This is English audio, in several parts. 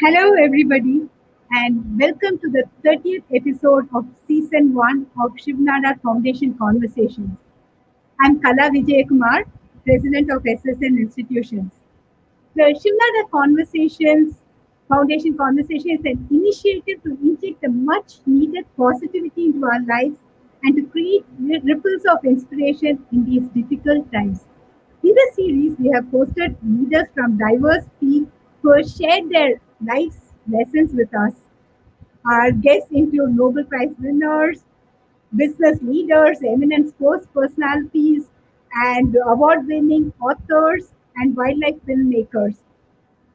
Hello, everybody, and welcome to the 30th episode of Season 1 of Shivnada Foundation Conversations. I'm Kala Vijayakumar, President of SSN Institutions. The Shivnada Conversations Foundation Conversation is an initiative to inject the much needed positivity into our lives and to create ripples of inspiration in these difficult times. In this series, we have hosted leaders from diverse fields who have shared their life's lessons with us. Our guests include Nobel Prize winners, business leaders, eminent sports personalities, and award winning authors and wildlife filmmakers.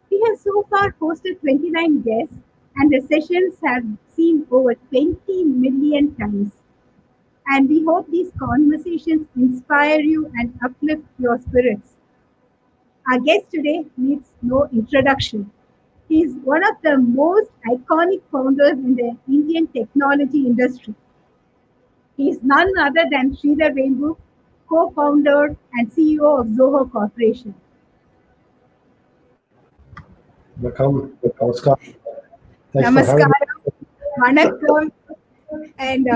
We have so far hosted 29 guests, and the sessions have seen over 20 million times. And we hope these conversations inspire you and uplift your spirits. Our guest today needs no introduction. He is one of the most iconic founders in the Indian technology industry. He is none other than Sridhar Vembu, co-founder and CEO of Zoho Corporation. Welcome, Namaskar. Thanks for having me. Namaskaram, Vanakkam, and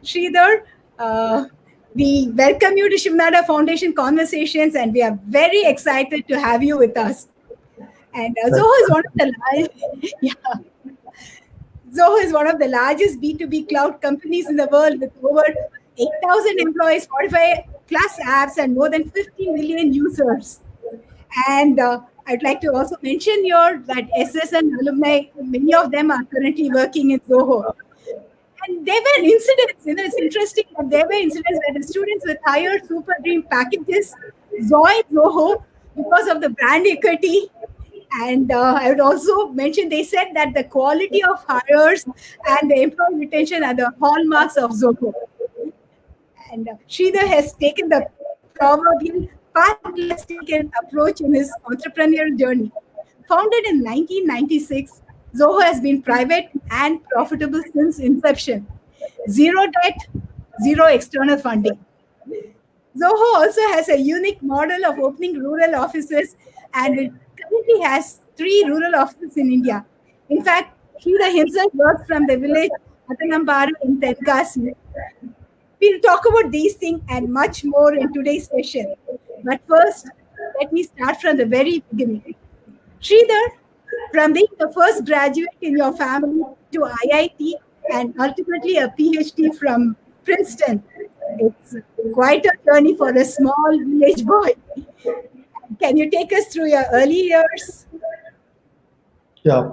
Sridhar, we welcome you to Shivnada Foundation Conversations, and we are very excited to have you with us. And Zoho is one of the yeah, Zoho is one of the largest B2B cloud companies in the world with over 8,000 employees, 45 plus apps, and more than 50 million users. And I'd like to also mention here that SSN alumni, many of them are currently working in Zoho. And there were incidents, it's interesting that there were incidents where the students with higher super dream packages joined Zoho because of the brand equity. And I would also mention they said that the quality of hires and the employee retention are the hallmarks of Zoho. And Sridhar has taken the proverbial path less taken approach in his entrepreneurial journey. Founded in 1996, Zoho has been private and profitable since inception. Zero debt, zero external funding. Zoho also has a unique model of opening rural offices, and it currently has 3 rural offices in India. In fact, Sridhar himself works from the village Atanambaru in Tenkasi. We'll talk about these things and much more in today's session. But first, let me start from the very beginning. Sridhar, from being the first graduate in your family to IIT and ultimately a PhD from Princeton, it's quite a journey for a small village boy. Can you take us through your early years? Yeah,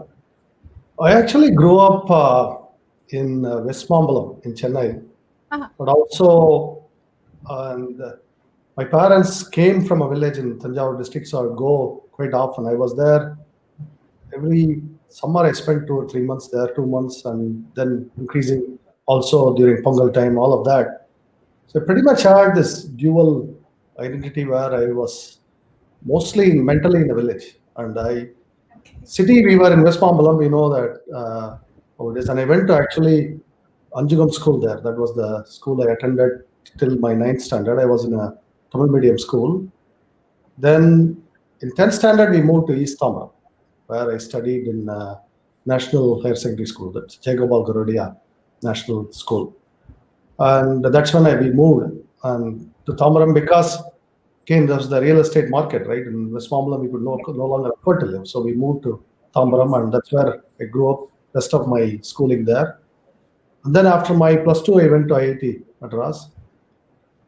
I actually grew up in West Mambalam in Chennai, but also and my parents came from a village in Tanjavur district, so I would go quite often. I was there every summer. I spent 2 or 3 months there, 2 months, and then increasing also during Pongal time, all of that. So I pretty much had this dual identity where I was mostly mentally in the village, and city we were in West Mambalam. We know that how it is, and I went to actually Anjugam school there. That was the school I attended till my 9th standard. I was in a Tamil medium school. Then in 10th standard we moved to East Tamil, where I studied in National Higher Secondary School. That's Jagopal Garodia National School, and that's when we moved to Tamaram because again there was the real estate market, right? In West Mambalam we could no longer afford to live, so we moved to Tamaram, and that's where I grew up. Rest of my schooling there, and then after my +2 I went to IIT Madras,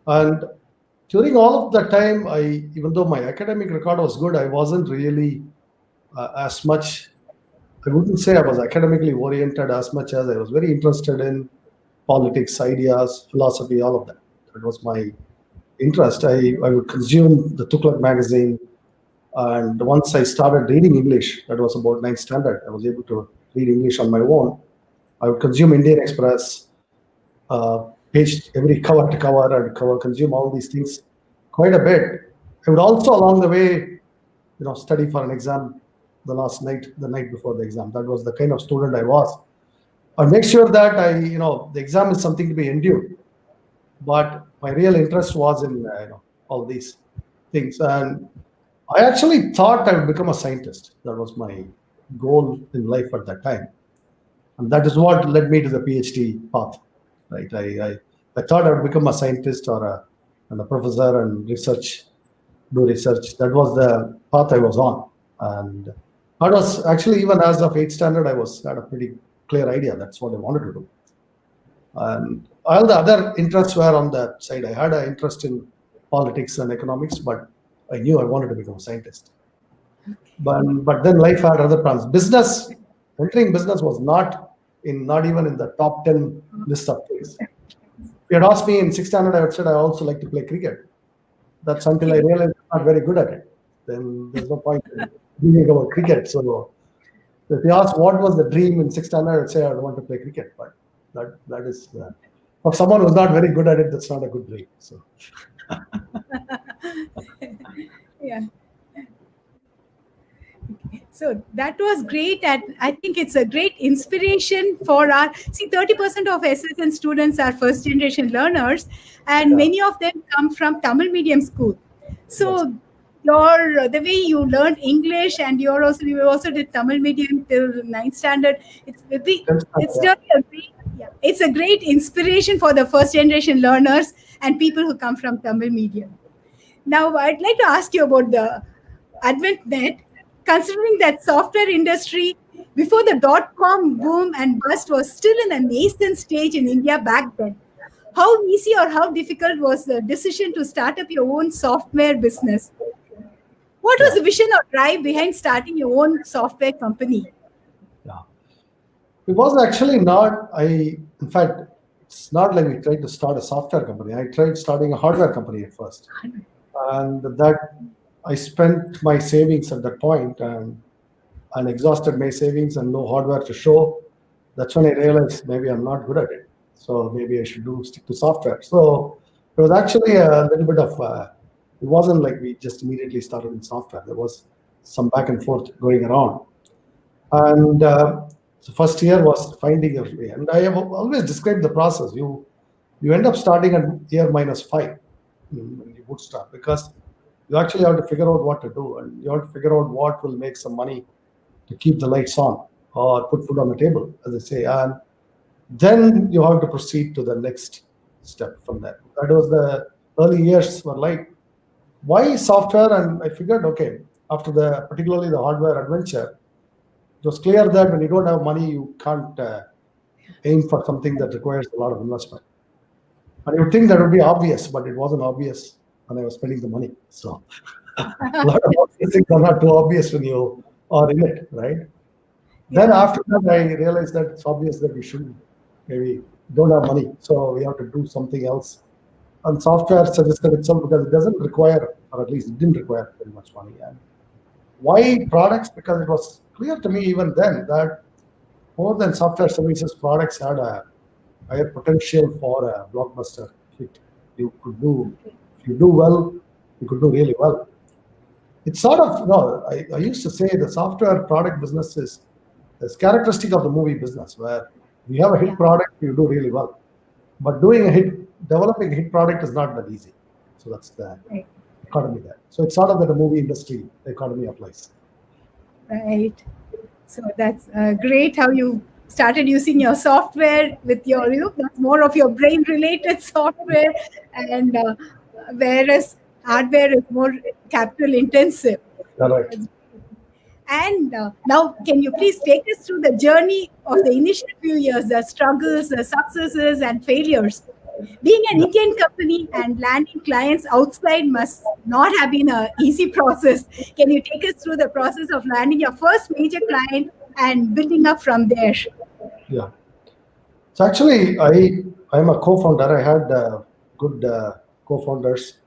and during all of that time, even though my academic record was good, I wasn't really as much. I wouldn't say I was academically oriented as much as I was very interested in politics, ideas, philosophy, all of that. That was my interest. I would consume the Tukhlak magazine, and once I started reading English, that was about 9th standard. I was able to read English on my own. I would consume Indian Express, page every cover to cover, and consume all these things quite a bit. I would also along the way, study for an exam the night before the exam. That was the kind of student I was. I make sure that the exam is something to be endured. But my real interest was in all these things, and I actually thought I would become a scientist. That was my goal in life at that time. And that is what led me to the PhD path. Right? I thought I would become a scientist or a professor and do research. That was the path I was on. And that was actually, even as of 8th standard, had a pretty clear idea. That's what I wanted to do. And all the other interests were on that side. I had an interest in politics and economics, but I knew I wanted to become a scientist. But then life had other plans. Entering business was not even in the top 10 list of things. If you had asked me in 6th standard, I would said I also like to play cricket. That's until I realized I'm not very good at it. Then there's no point in dreaming about cricket. So if you ask what was the dream in 6th standard, I would say I want to play cricket. But that is, for someone who's not very good at it, that's not a good dream. So. Yeah. So that was great. And I think it's a great inspiration for 30% of SSN students are first generation learners, and many of them come from Tamil medium school. So the way you learned English, and you also did Tamil medium till 9th standard. It's a great inspiration for the first generation learners and people who come from Tamil medium. Now, I'd like to ask you about the AdventNet. Considering that software industry before the .com boom and bust was still in a nascent stage in India back then, how easy or how difficult was the decision to start up your own software business? What was the vision or drive behind starting your own software company? Yeah, it was actually not. In fact, it's not like we tried to start a software company. I tried starting a hardware company at first, and that. I spent my savings at that point and exhausted my savings and no hardware to show. That's when I realized maybe I'm not good at it. So maybe I should stick to software. So it was actually a little bit of, it wasn't like we just immediately started in software. There was some back and forth going around. And the first year was finding a way. And I have always described the process. You end up starting at year -5 when you bootstrap, because you actually have to figure out what to do, and you have to figure out what will make some money to keep the lights on or put food on the table, as I say. And then you have to proceed to the next step from there. That was the early years were like, why software? And I figured, okay, after particularly the hardware adventure, it was clear that when you don't have money, you can't aim for something that requires a lot of investment. And you would think that would be obvious, but it wasn't obvious when I was spending the money. So a lot of these things are not too obvious when you are in it, right? Then after that, I realized that it's obvious that we shouldn't, maybe don't have money. So we have to do something else. And software suggested itself because it doesn't require, or at least it didn't require very much money. And why products? Because it was clear to me even then that more than software services, products had a higher potential for a blockbuster hit. You could do, if you do well, you could do really well. It's sort of, I used to say the software product business is characteristic of the movie business, where you have a hit product, you do really well. But developing a hit product is not that easy. So that's the economy there. So it's sort of that the movie industry, the economy applies. Right. So that's great how you started using your software with your, that's more of your brain related software, and whereas hardware is more capital intensive. Correct. And now, can you please take us through the journey of the initial few years, the struggles, the successes, and failures? Being an Indian company and landing clients outside must not have been an easy process. Can you take us through the process of landing your first major client and building up from there? Yeah. So actually, I'm a co-founder. I had good co-founders,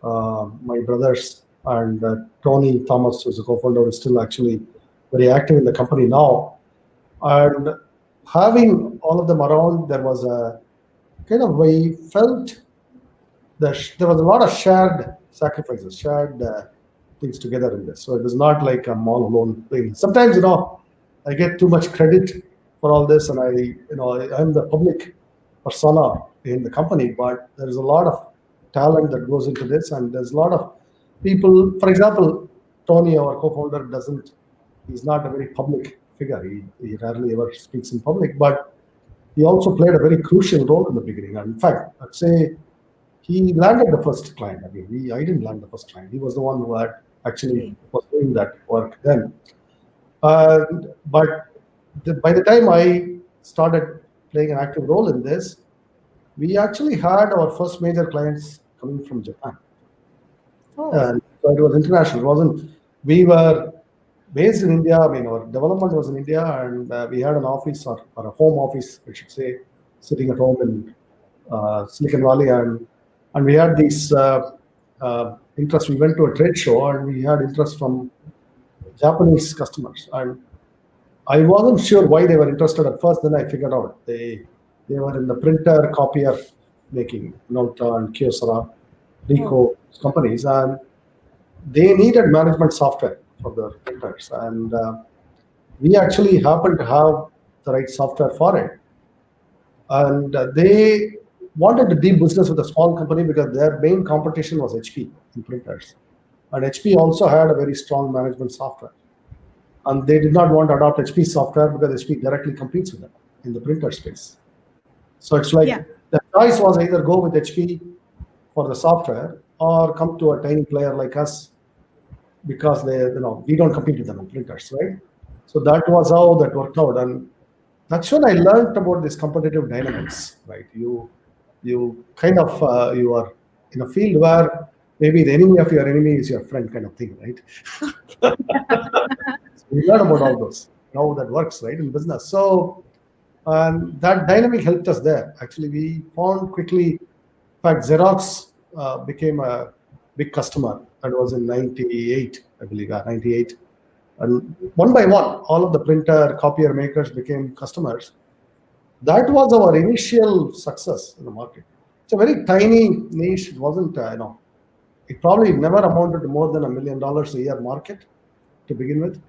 my brothers, and Tony Thomas, who's a co-founder, is still actually very active in the company now. And having all of them around, there was a kind of, we felt that there was a lot of shared sacrifices, shared things together in this. So it was not like I'm all alone playing. Sometimes, I get too much credit for all this, and I'm the public persona in the company, but there's a lot of talent that goes into this, and there's a lot of people. For example, Tony, our co-founder, he's not a very public figure. He rarely ever speaks in public, but he also played a very crucial role in the beginning. And in fact, I'd say he landed the first client. I mean, I didn't land the first client. He was the one who had actually was doing that work then. But by the time I started playing an active role in this, we actually had our first major clients coming from Japan. And so it was international. It wasn't. We were based in India. I mean, our development was in India, and we had an office or a home office, I should say, sitting at home in Silicon Valley, and we had these interest. We went to a trade show, and we had interest from Japanese customers, and I wasn't sure why they were interested at first. Then I figured out they were in the printer copier making, Nota and Kyocera, Ricoh companies, and they needed management software for their printers, and we actually happened to have the right software for it. And they wanted to do business with a small company because their main competition was HP in printers, and HP also had a very strong management software. And they did not want to adopt HP software because HP directly competes with them in the printer space. So it's like the choice was either go with HP for the software or come to a tiny player like us because we don't compete with them in printers, right? So that was how that worked out, and that's when I learned about this competitive dynamics, right? You kind of you are in a field where maybe the enemy of your enemy is your friend, kind of thing, right? We learn about all those, how that works, right, in business. So, and that dynamic helped us there. Actually, we found quickly, in fact, Xerox became a big customer. That was in 98, I believe, 98. And one by one, all of the printer copier makers became customers. That was our initial success in the market. It's a very tiny niche. It wasn't, it probably never amounted to more than $1 million a year market to begin with.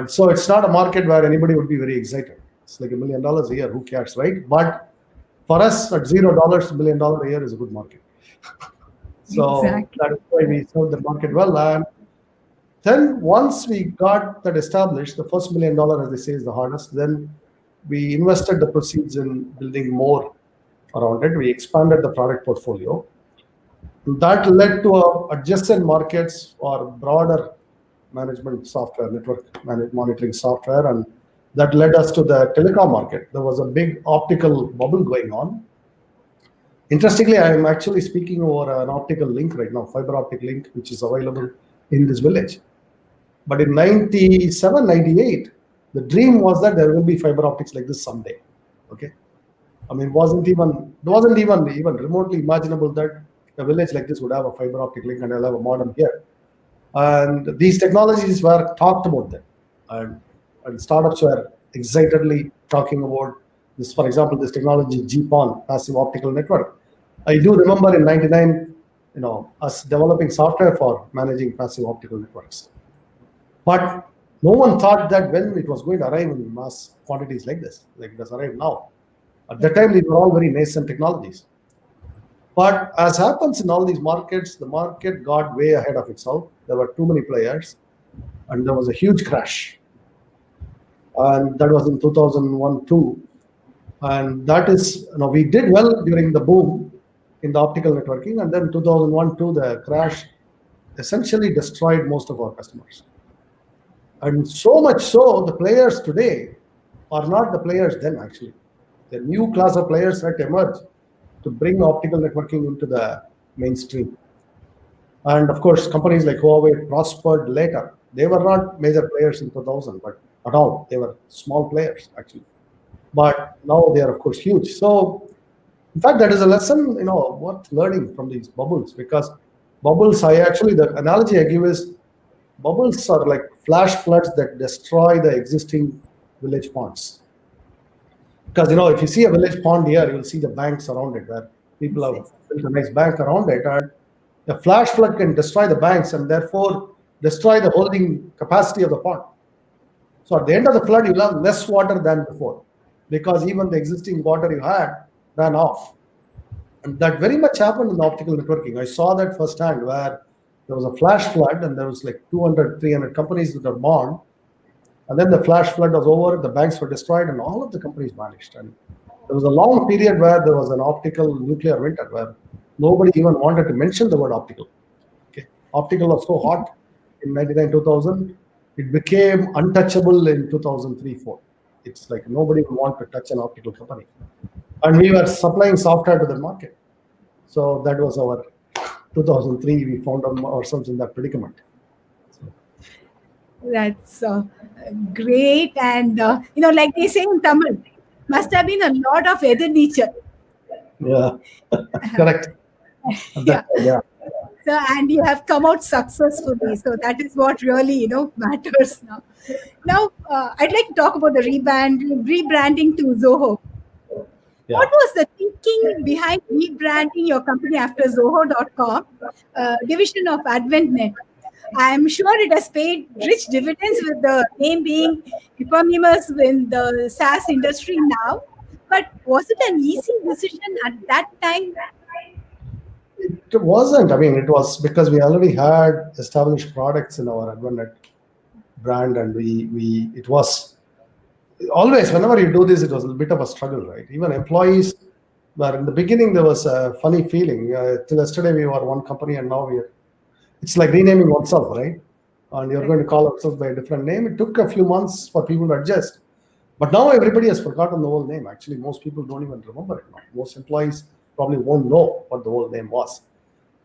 So it's not a market where anybody would be very excited. It's like $1 million a year, who cares, right? But for us, at $0, $1 million a year is a good market. So that is why we served the market well. And then once we got that established, the first $1 million, as they say, is the hardest. Then we invested the proceeds in building more around it. We expanded the product portfolio. That led to adjacent markets or broader management software, network monitoring software, and that led us to the telecom market. There was a big optical bubble going on. Interestingly, I am actually speaking over an optical link right now, fiber optic link, which is available in this village. But in 97, 98, the dream was that there will be fiber optics like this someday. Okay, I mean, it wasn't even remotely imaginable that a village like this would have a fiber optic link and I'll have a modem here. And these technologies were talked about then, and startups were excitedly talking about this. For example, this technology, GPON, passive optical network. I do remember in 99, us developing software for managing passive optical networks. But no one thought that when it was going to arrive in mass quantities like this, like it has arrived now. At that time, these were all very nascent technologies. But as happens in all these markets, the market got way ahead of itself. There were too many players, and there was a huge crash. And that was in 2001-2. And that is, we did well during the boom in the optical networking. And then 2001-2, the crash essentially destroyed most of our customers. And so much so, the players today are not the players then, actually. The new class of players that emerged to bring optical networking into the mainstream. And of course, companies like Huawei prospered later. They were not major players in 2000, but at all. They were small players, actually. But now they are, of course, huge. So, in fact, that is a lesson, worth learning from these bubbles, because bubbles, the analogy I give is, bubbles are like flash floods that destroy the existing village ponds. Because, if you see a village pond here, you'll see the banks around it, where people have built a nice bank around it. And the flash flood can destroy the banks and therefore destroy the holding capacity of the pond. So at the end of the flood, you'll have less water than before, because even the existing water you had ran off. And that very much happened in optical networking. I saw that firsthand, where there was a flash flood, and there was like 200, 300 companies that were born. And then the flash flood was over, the banks were destroyed, and all of the companies vanished. And there was a long period where there was an optical nuclear winter where nobody even wanted to mention the word optical. Okay, optical was so hot in 99, 2000, it became untouchable in 2003, 4. It's like nobody would want to touch an optical company. And we were supplying software to the market. So that was our 2003, we found ourselves in that predicament. That's great. And, like they say in Tamil, must have been a lot of weather nature. Yeah, correct. Yeah. So, and you have come out successfully. So that is what really, matters now. Now, I'd like to talk about the rebranding to Zoho. Yeah. What was the thinking behind rebranding your company after Zoho.com, division of AdventNet? I'm sure it has paid rich dividends with the name being eponymous in the SaaS industry now. But was it an easy decision at that time? It wasn't. I mean, it was because we already had established products in our AdventNet brand, and it was always, whenever you do this, it was a bit of a struggle, right? Even employees, but in the beginning, there was a funny feeling. Till yesterday, we were one company, and now it's like renaming oneself, right? And you're going to call ourselves by a different name. It took a few months for people to adjust. But now everybody has forgotten the old name. Actually, most people don't even remember it now. Most employees probably won't know what the old name was.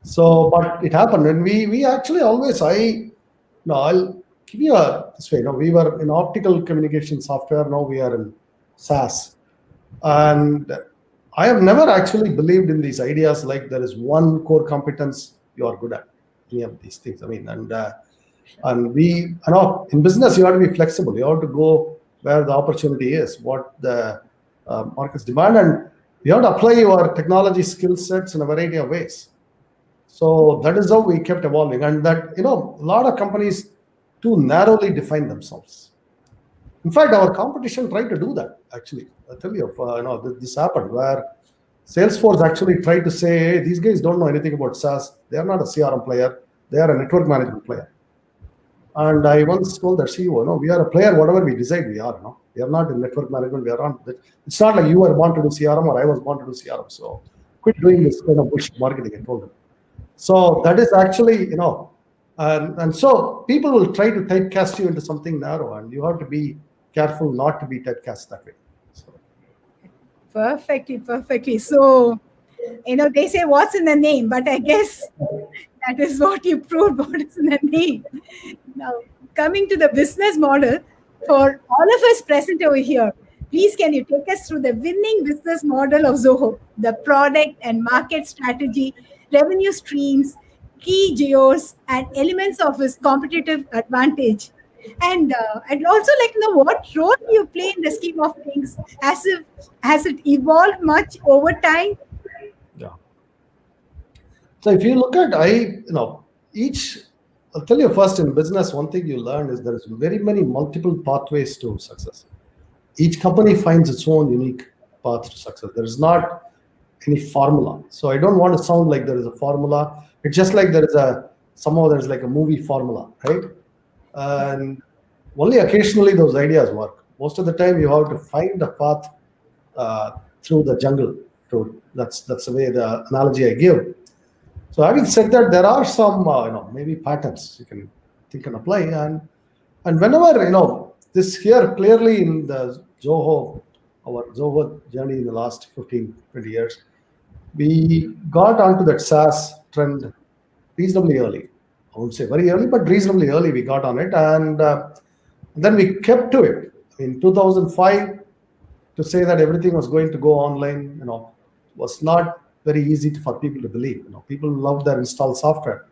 So, but it happened. And we actually always, I'll give you this way. We were in optical communication software. Now we are in SaaS. And I have never actually believed in these ideas like there is one core competence you are good at. Any of these things. I mean, and we, in business, you have to be flexible. You have to go where the opportunity is, what the markets demand, and you have to apply your technology skill sets in a variety of ways. So that is how we kept evolving. And that, a lot of companies too narrowly define themselves. In fact, our competition tried to do that, actually. I'll tell you, this happened where Salesforce actually tried to say, hey, these guys don't know anything about SaaS. They are not a CRM player. They are a network management player. And I once told their CEO, no, we are a player, whatever we decide we are. No? We are not in network management. We are on. It's not like you were born to do CRM or I was born to do CRM. So quit doing this kind of bullshit marketing, I told them. So that is actually, and so people will try to typecast you into something narrow, and you have to be careful not to be typecast that way. So. Perfectly. So, they say what's in the name, but I guess that is what you proved, what is in the name. Now, coming to the business model, for all of us present over here, please can you take us through the winning business model of Zoho, the product and market strategy, revenue streams, key geos, and elements of its competitive advantage? And I'd also like to know what role you play in the scheme of things. Has it evolved much over time? Yeah. So if you look at, I'll tell you first, in business, one thing you learn is there's very many multiple pathways to success. Each company finds its own unique path to success. There is not any formula. So I don't want to sound like there is a formula. It's just like there's like a movie formula, right? And only occasionally those ideas work. Most of the time you have to find a path through the jungle. That's the way the analogy I give. So having said that, there are some maybe patterns you can think and apply. And whenever this here clearly in the Zoho, our Zoho journey in the last 15, 20 years, we got onto that SaaS trend reasonably early. I won't say very early, but reasonably early we got on it. And then we kept to it. In 2005, to say that everything was going to go online, was not very easy for people to believe. People love their installed software.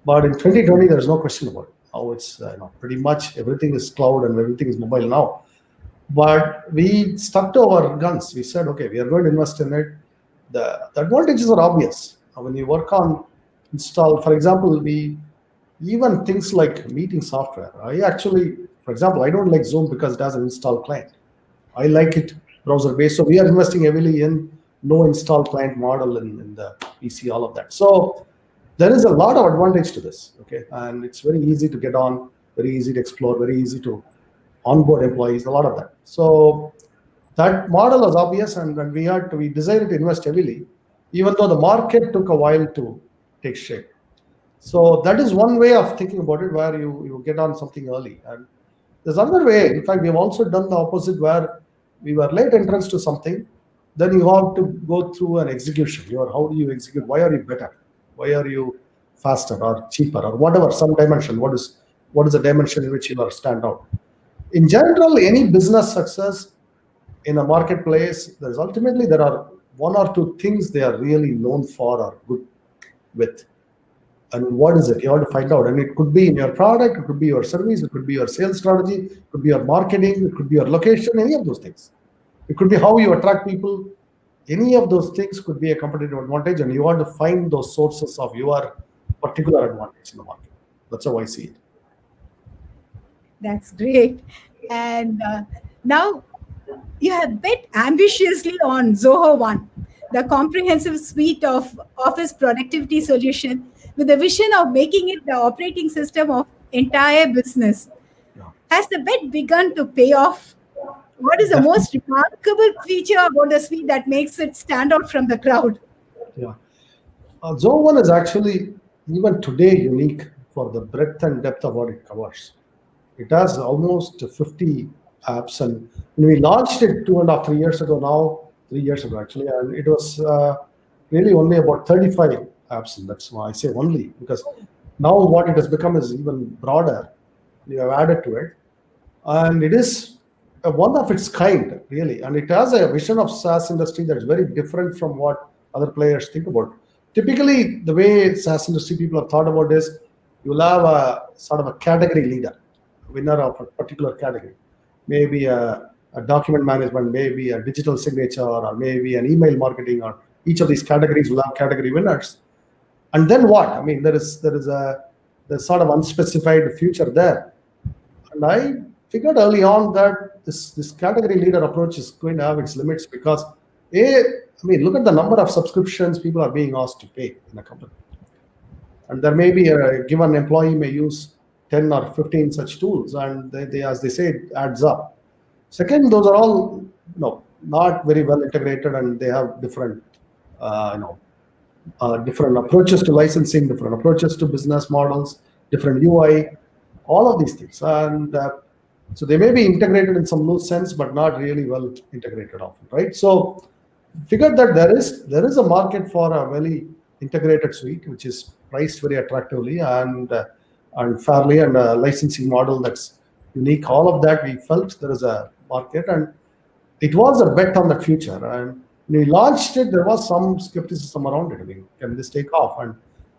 But in 2020, there's no question about it. Now it's pretty much everything is cloud and everything is mobile now. But we stuck to our guns. We said, okay, we are going to invest in it. The advantages are obvious. When you work on install, for example, even things like meeting software. For example, I don't like Zoom because it has an install client. I like it browser-based. So we are investing heavily in no install client model in the PC, all of that. So there is a lot of advantage to this, okay? And it's very easy to get on, very easy to explore, very easy to onboard employees, a lot of that. So that model was obvious, and we decided to invest heavily, even though the market took a while to take shape. So that is one way of thinking about it, where you get on something early. And there's another way. In fact, we've also done the opposite, where we were late entrance to something. Then you have to go through an execution. How do you execute? Why are you better? Why are you faster or cheaper or whatever? Some dimension. What is the dimension in which you are stand out? In general, any business success in a marketplace, there are one or two things they are really known for or good with. And what is it? You have to find out. And it could be in your product, it could be your service, it could be your sales strategy, it could be your marketing, it could be your location, any of those things. It could be how you attract people. Any of those things could be a competitive advantage, and you want to find those sources of your particular advantage in the market. That's how I see it. That's great. And now you have bet ambitiously on Zoho One, the comprehensive suite of office productivity solution with the vision of making it the operating system of entire business. Yeah. Has the bet begun to pay off? What is the most remarkable feature about the suite that makes it stand out from the crowd? Yeah. Zoho One is actually, even today, unique for the breadth and depth of what it covers. It has almost 50 apps, and when we launched it 2.5, 3 years ago now, 3 years ago actually, and it was really only about 35 apps, and that's why I say only, because now what it has become is even broader. We have added to it, and it is one of its kind, really, and it has a vision of SaaS industry that is very different from what other players think about. Typically, the way SaaS industry people have thought about this, you'll have a sort of a category leader, winner of a particular category, maybe a document management, maybe a digital signature, or maybe an email marketing, or each of these categories will have category winners. And then what? I mean, there's sort of unspecified future there. And I figured early on that this category leader approach is going to have its limits, because look at the number of subscriptions people are being asked to pay in a company. And there may be a given employee may use 10 or 15 such tools, and they as they say, it adds up. Second, those are all not very well integrated, and they have different different approaches to licensing, different approaches to business models, different UI, all of these things. And so they may be integrated in some loose sense, but not really well integrated often, right? So figured that there is a market for a very integrated suite, which is priced very attractively and fairly, and a licensing model that's unique. All of that, we felt there is a market, and it was a bet on the future. And when we launched it, there was some skepticism around it. I mean, can this take off? And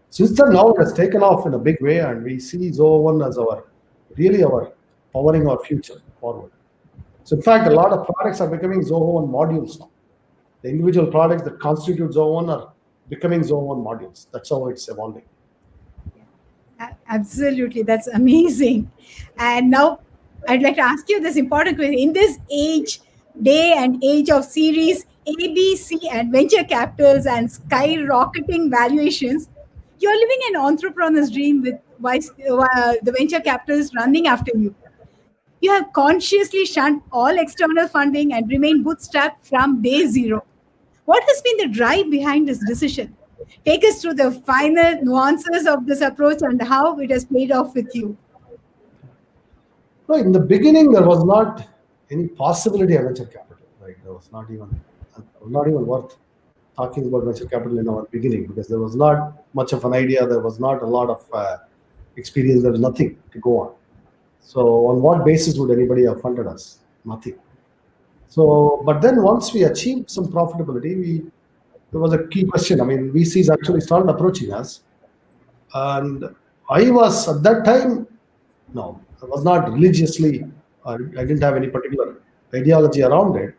since then, now it has taken off in a big way, and we see Zoho One as our powering our future forward. So in fact, a lot of products are becoming Zoho One modules now. The individual products that constitute Zoho One are becoming Zoho One modules. That's how it's evolving. Absolutely, that's amazing. And now I'd like to ask you this important question. In this day and age of Series A, B, C, and venture capitals and skyrocketing valuations, you're living an entrepreneur's dream with the venture capitalists running after you. You have consciously shunned all external funding and remained bootstrapped from day zero. What has been the drive behind this decision? Take us through the final nuances of this approach and how it has played off with you. Well, in the beginning, there was not any possibility of venture capital. Right? There was not even worth talking about venture capital in our beginning, because there was not much of an idea. There was not a lot of experience. There was nothing to go on. So on what basis would anybody have funded us? Nothing. So, but then once we achieved some profitability, there was a key question. I mean, VCs actually started approaching us, and I was at that time, I was not religiously, I didn't have any particular ideology around it.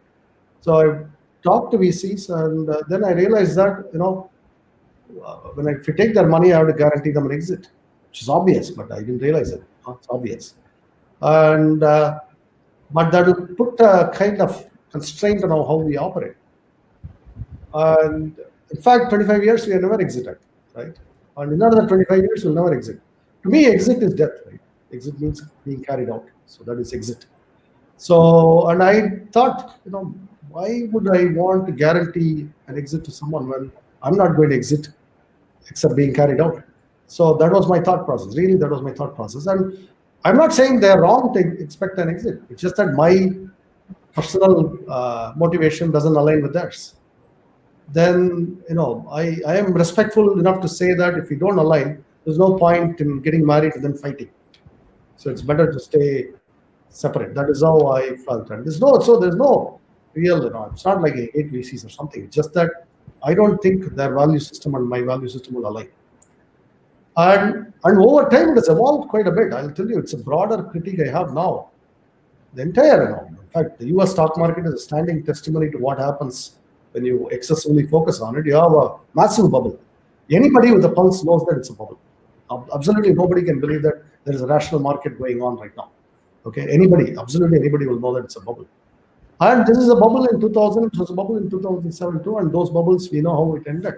So I talked to VCs, and then I realized that, if you take their money, I have to guarantee them an exit, which is obvious, but I didn't realize it. It's obvious. And but that will put a kind of constraint on how we operate. And in fact, 25 years we have never exited, right? And in another 25 years, you'll never exit. To me, exit is death, right? Exit means being carried out. So that is exit. So, and I thought, why would I want to guarantee an exit to someone when I'm not going to exit except being carried out? So that was my thought process. Really, that was my thought process. And I'm not saying they're wrong to expect an exit. It's just that my personal motivation doesn't align with theirs. Then, I am respectful enough to say that if we don't align, there's no point in getting married and then fighting. So it's better to stay separate. That is how I felt. And there's no real, it's not like I hate VCs or something. It's just that I don't think their value system and my value system will align. And over time, it has evolved quite a bit. I'll tell you, it's a broader critique I have now. The entire, in fact, the US stock market is a standing testimony to what happens when you excessively focus on it. You have a massive bubble. Anybody with a pulse knows that it's a bubble. Absolutely nobody can believe that there is a rational market going on right now. Okay, absolutely anybody will know that it's a bubble. And this is a bubble in 2000, it was a bubble in 2007 too, and those bubbles, we know how it ended.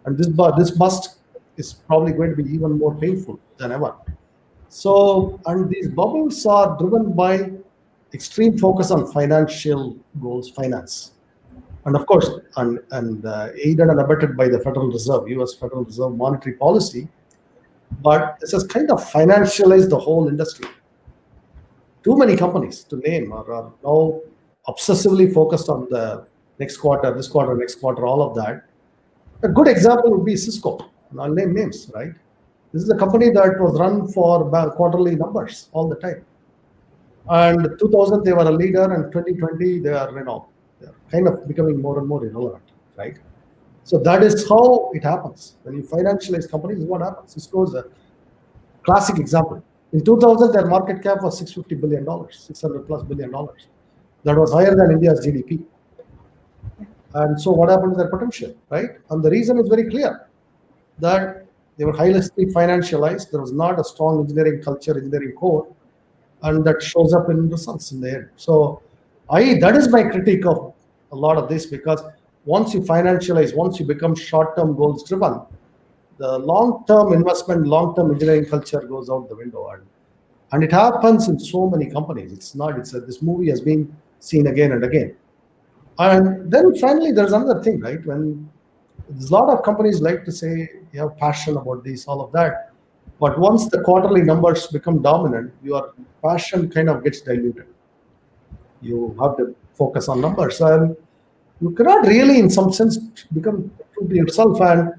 And this bust is probably going to be even more painful than ever. So, and these bubbles are driven by extreme focus on financial goals, finance. And of course, and aided and abetted by the Federal Reserve, US Federal Reserve monetary policy. But this has kind of financialized the whole industry. Too many companies to name are now obsessively focused on the next quarter, this quarter, next quarter, all of that. A good example would be Cisco. And I'll name names, right? This is a company that was run for quarterly numbers all the time. And 2000, they were a leader, and 2020, they are, they're kind of becoming more and more irrelevant, right? So that is how it happens. When you financialize companies, what happens? Cisco is a classic example. In 2000, their market cap was $650 billion, $600+ billion. That was higher than India's GDP. And so what happened to their potential, right? And the reason is very clear, that they were highly financialized. There was not a strong engineering culture, engineering core, and that shows up in results in the end. So that is my critique of a lot of this, because once you financialize, once you become short-term goals driven, the long-term investment, long-term engineering culture goes out the window. And it happens in so many companies. This movie has been seen again and again. And then finally, there's another thing, right? When there's a lot of companies like to say you have passion about this, all of that. But once the quarterly numbers become dominant, your passion kind of gets diluted. You have to focus on numbers, and you cannot really, in some sense, become true to yourself. And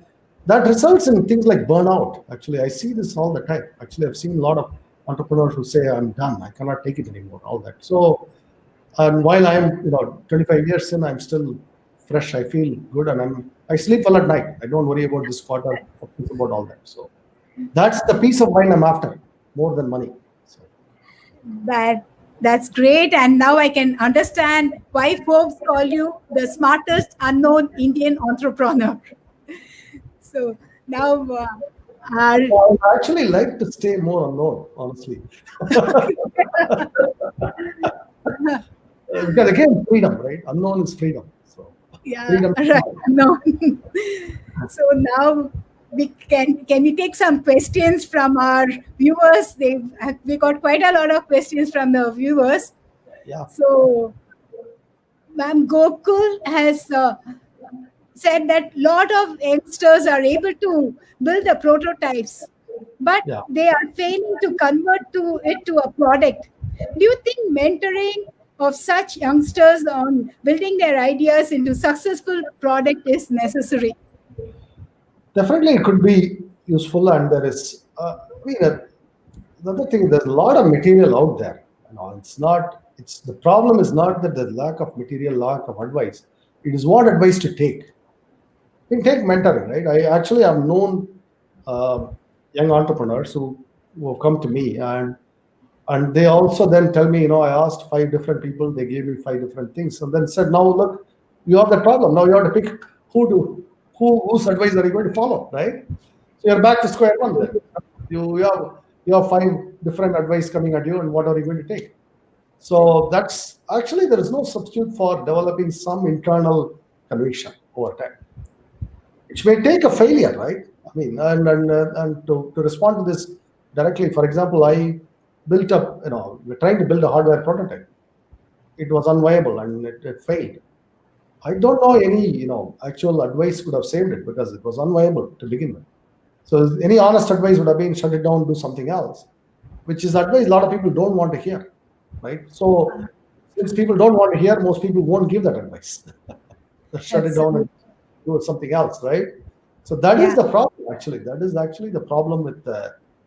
that results in things like burnout. Actually, I see this all the time. Actually, I've seen a lot of entrepreneurs who say, I'm done, I cannot take it anymore, all that. So, and while I'm 25 years in, I'm still fresh, I feel good, and I sleep well at night. I don't worry about this quarter or think about all that. So that's the peace of mind I'm after, more than money. So. That's great. And now I can understand why Forbes call you the smartest unknown Indian entrepreneur. So now I actually like to stay more unknown, honestly. Because again, freedom, right? Unknown is freedom. So yeah, freedom. right. No. So now can we take some questions from our viewers? We got quite a lot of questions from the viewers. Yeah. So Ma'am Gokul has said that a lot of youngsters are able to build the prototypes, but they are failing to convert it to a product. Do you think mentoring of such youngsters on building their ideas into successful product is necessary? Definitely, it could be useful, and there is. Another thing. There's a lot of material out there. The problem is not that there's lack of material, lack of advice. It is what advice to take. You can take mentoring, right? I actually have known young entrepreneurs who have come to me, and they also then tell me, I asked 5 different people, they gave me 5 different things, and then said, now look, you have the problem. Now you have to pick whose advice are you going to follow, right? So you're back to square one then. You have 5 different advice coming at you, and what are you going to take? So that's actually, there is no substitute for developing some internal conviction over time. which may take a failure, right? I mean, and to respond to this directly, for example, I built up, we're trying to build a hardware prototype. It was unviable and it failed. I don't know any, actual advice could have saved it because it was unviable to begin with. So any honest advice would have been shut it down, do something else, which is advice a lot of people don't want to hear, right? So since people don't want to hear, most people won't give that advice. Shut it down and do something else, right? So that is the problem, actually. That is actually the problem with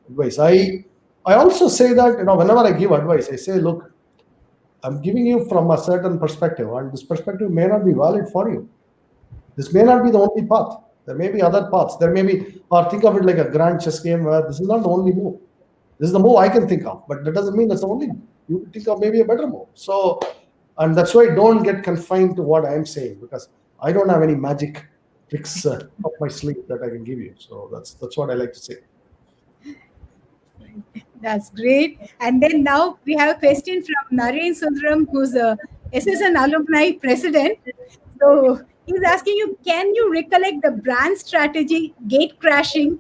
advice. I also say that, whenever I give advice, I say, look, I'm giving you from a certain perspective, and this perspective may not be valid for you. This may not be the only path. There may be other paths. There may be, or think of it like a grand chess game where this is not the only move. This is the move I can think of, but that doesn't mean that's the only move. You can think of maybe a better move. So, and that's why don't get confined to what I'm saying, because I don't have any magic tricks up my sleeve that I can give you. So that's what I like to say. That's great. And then now we have a question from Naren Sundaram, who's a SSN alumni president. So he's asking you, can you recollect the brand strategy gate crashing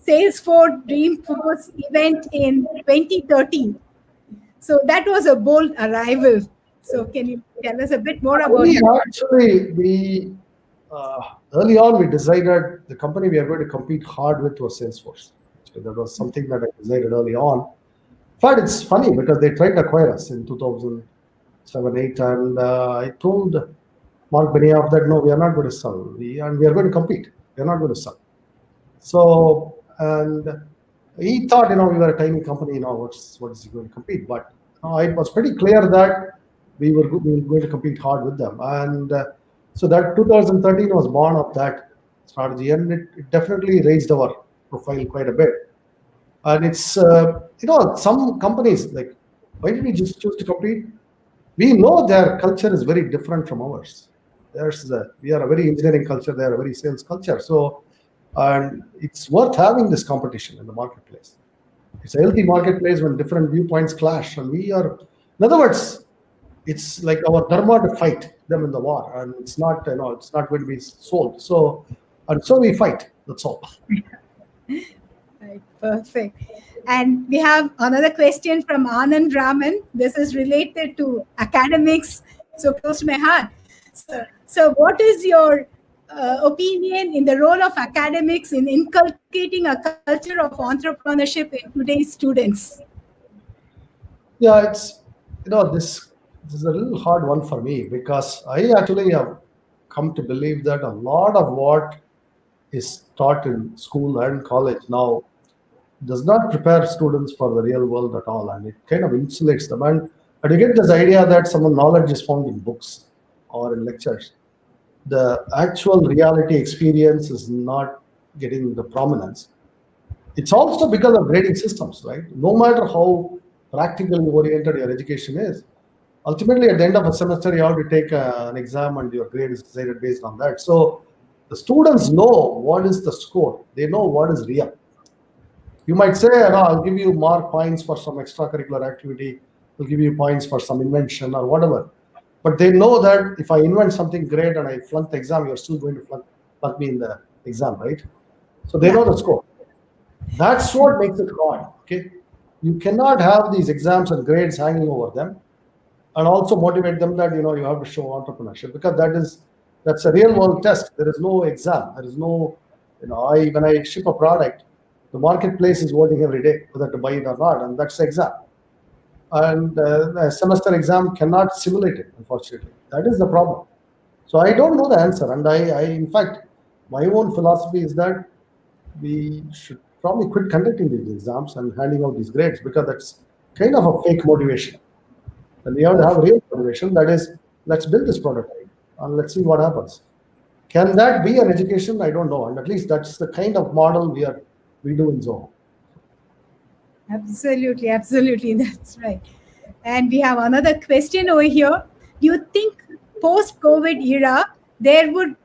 Salesforce Dreamforce event in 2013? So that was a bold arrival. So can you tell us a bit more about it? Actually, early on, we decided the company we are going to compete hard with was Salesforce. So that was something that I decided early on. In fact, it's funny because they tried to acquire us in 2007-8, and I told Mark Benioff that no, we are not going to sell, we are going to compete. We are not going to sell. So, and he thought, we were a tiny company, what is he going to compete? But it was pretty clear that we were going to compete hard with them. And so that 2013 was born of that strategy, and it definitely raised our profile quite a bit. And it's, some companies, like, why did we just choose to compete? We know their culture is very different from ours. We are a very engineering culture, they are a very sales culture. So, and it's worth having this competition in the marketplace. It's a healthy marketplace when different viewpoints clash. And we are, in other words, it's like our dharma to fight them in the war. And it's not, it's not going to be sold. So, and so we fight. That's all. Right, perfect. And we have another question from Anand Raman. This is related to academics, so close to my heart. So what is your opinion in the role of academics in inculcating a culture of entrepreneurship in today's students? Yeah, it's, this is a little hard one for me, because I actually have come to believe that a lot of what is taught in school and college now does not prepare students for the real world at all, and it kind of insulates them. And you get this idea that some knowledge is found in books or in lectures. The actual reality experience is not getting the prominence. It's also because of grading systems, right? No matter how practically oriented your education is, ultimately at the end of a semester, you have to take an exam and your grade is decided based on that. So the students know what is the score. They know what is real. You might say, I'll give you more points for some extracurricular activity. I'll give you points for some invention or whatever. But they know that if I invent something great and I flunk the exam, you're still going to flunk me in the exam, right? So they know the score. That's what makes it hard, okay? You cannot have these exams and grades hanging over them and also motivate them that, you have to show entrepreneurship, because that's a real world test. There is no exam. There is no, when I ship a product, the marketplace is voting every day whether to buy it or not, and that's the exam. And a semester exam cannot simulate it, unfortunately. That is the problem. So I don't know the answer. And I in fact, my own philosophy is that we should probably quit conducting these exams and handing out these grades, because that's kind of a fake motivation. And we have to have real motivation. That is, let's build this product and let's see what happens. Can that be an education? I don't know. And at least that's the kind of model we do in Zoho. Absolutely, that's right. And we have another question over here. Do you think post-COVID era there would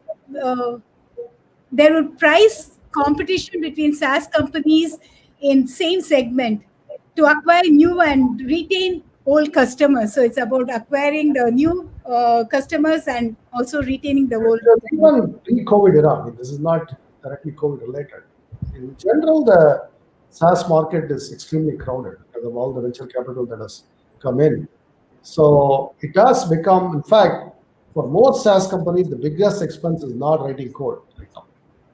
price competition between SaaS companies in same segment to acquire new and retain old customers? So it's about acquiring the new customers and also retaining the whole. Even pre-COVID era, this is not directly COVID related. In general, the SaaS market is extremely crowded because of all the venture capital that has come in. So it has become, in fact, for most SaaS companies, the biggest expense is not writing code right now.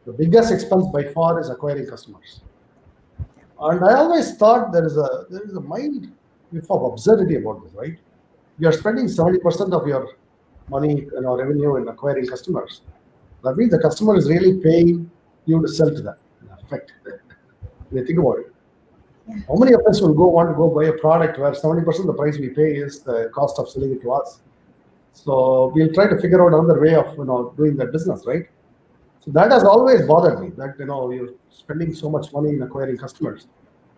The biggest expense by far is acquiring customers. And I always thought there is a mild whiff of absurdity about this, right? You are spending 70% of your money, revenue in acquiring customers. That means the customer is really paying you to sell to them. In effect, when you think about it, how many of us will want to go buy a product where 70% of the price we pay is the cost of selling it to us? So we'll try to figure out another way of doing that business, right? So that has always bothered me, that you're spending so much money in acquiring customers.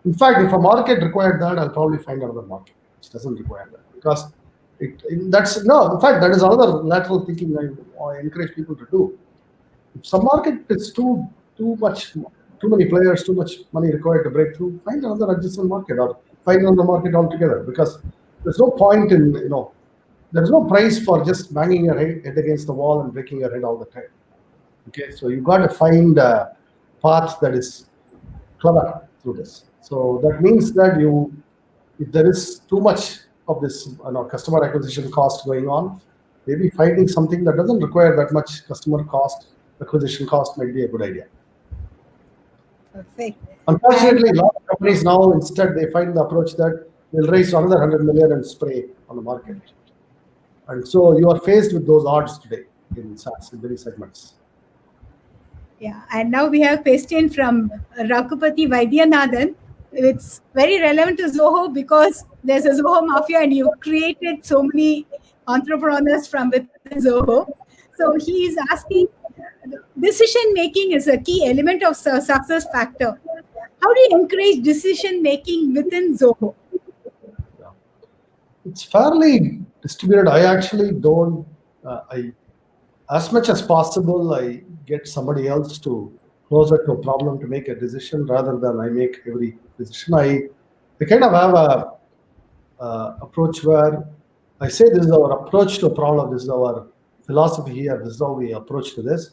In fact, if a market required that, I'll probably find another market which doesn't require that, because in fact, that is another lateral thinking I encourage people to do. If some market is too many players, too much money required to break through, find another adjacent market or find another market altogether, because there's no point in, there's no price for just banging your head against the wall and breaking your head all the time. Okay, so you've got to find a path that is clever through this. So that means that if there is too much of this customer acquisition cost going on, maybe finding something that doesn't require that much customer acquisition cost might be a good idea. Perfect. Unfortunately, a lot of companies now, instead, they find the approach that they'll raise another 100 million and spray on the market. And so you are faced with those odds today in SaaS, in many segments. Yeah, and now we have a question from Raghupati Vaidyanathan. It's very relevant to Zoho because there's a Zoho mafia and you created so many entrepreneurs from within Zoho. So he is asking, decision making is a key element of success factor. How do you encourage decision making within Zoho? Yeah. It's fairly distributed. I actually don't, as much as possible, I get somebody else to closer to a problem to make a decision rather than I make every decision. I kind of have a approach where I say this is our approach to a problem, this is our philosophy here, this is how we approach to this.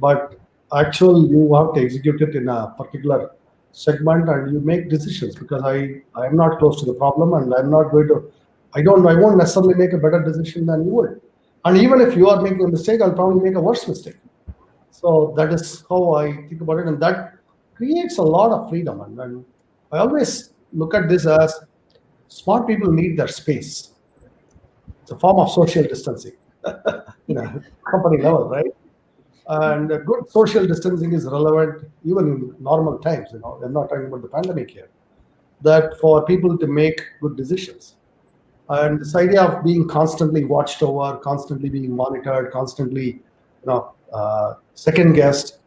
But actually, you have to execute it in a particular segment and you make decisions, because I am not close to the problem and I'm not going to, I won't necessarily make a better decision than you would. And even if you are making a mistake, I'll probably make a worse mistake. So that is how I think about it. And that creates a lot of freedom. And I always look at this as smart people need their space. It's a form of social distancing, company level, right? And good social distancing is relevant even in normal times. I'm not talking about the pandemic here. That for people to make good decisions. And this idea of being constantly watched over, constantly being monitored, constantly, second guessed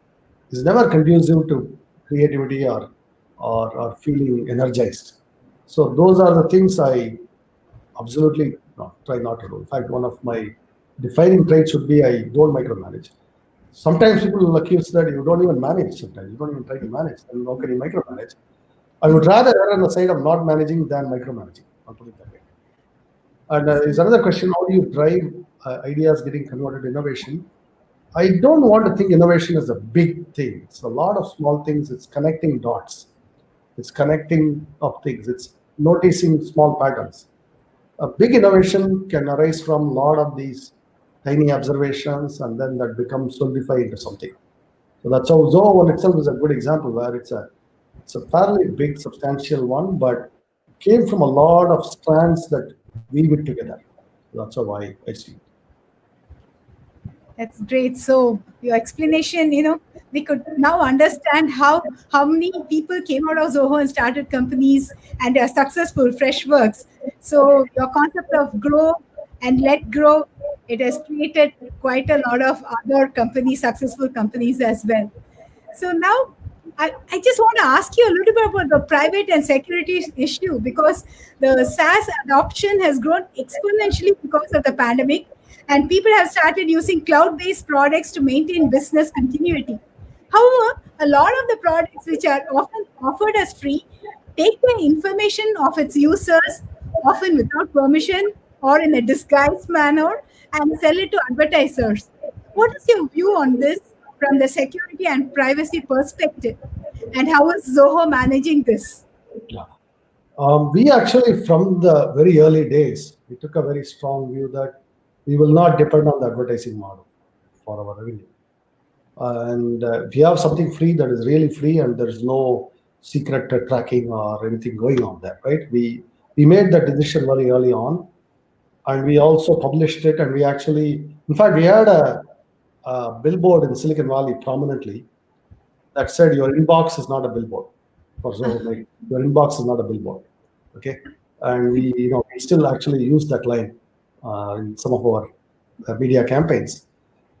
is never conducive to creativity or feeling energized. So those are the things I absolutely try not to do. In fact, one of my defining traits should be I don't micromanage. Sometimes people will accuse that you don't even manage. Sometimes you don't even try to manage. And how can you micromanage? I would rather err on the side of not managing than micromanaging. I'll put it that way. And there's another question: how do you drive ideas getting converted to innovation? I don't want to think innovation is a big thing. It's a lot of small things. It's connecting dots. It's connecting of things. It's noticing small patterns. A big innovation can arise from a lot of these tiny observations, and then that becomes solidified into something. So that's how Zoho One itself is a good example, where it's a fairly big, substantial one, but came from a lot of strands that weave it together. That's how I see it. That's great. So your explanation, we could now understand how many people came out of Zoho and started companies and are successful, fresh works. So your concept of grow and let grow, it has created quite a lot of other companies, successful companies as well. So now I just want to ask you a little bit about the private and security issue, because the SaaS adoption has grown exponentially because of the pandemic, and people have started using cloud-based products to maintain business continuity. However, a lot of the products which are often offered as free take the information of its users, often without permission or in a disguised manner and sell it to advertisers. What is your view on this from the security and privacy perspective? And how is Zoho managing this? Yeah. We actually, from the very early days, we took a very strong view that we will not depend on the advertising model for our revenue. And if you have something free that is really free and there is no secret tracking or anything going on there, right? We made that decision very early on, and we also published it. And we actually, in fact, we had a billboard in Silicon Valley prominently that said, "Your inbox is not a billboard." For Zoho, like, your inbox is not a billboard. Okay, and we still actually use that line in some of our media campaigns.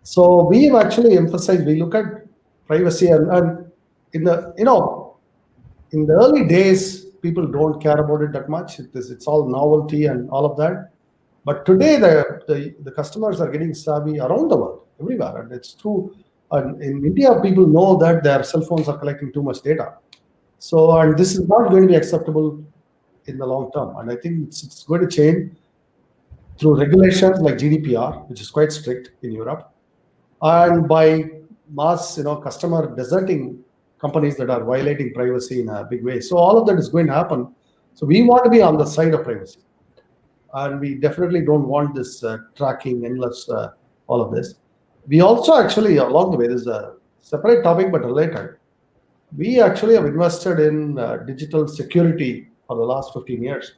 So we have actually emphasized, we look at privacy, and in the in the early days, people don't care about it that much. It's all novelty and all of that. But today, the customers are getting savvy around the world, everywhere, and it's true. And in India, people know that their cell phones are collecting too much data. So, and this is not going to be acceptable in the long term. And I think it's going to change through regulations like GDPR, which is quite strict in Europe, and by mass, customer deserting companies that are violating privacy in a big way. So all of that is going to happen. So we want to be on the side of privacy, and we definitely don't want this tracking, endless, all of this. We also actually, along the way, this is a separate topic but related. We actually have invested in digital security for the last 14 years,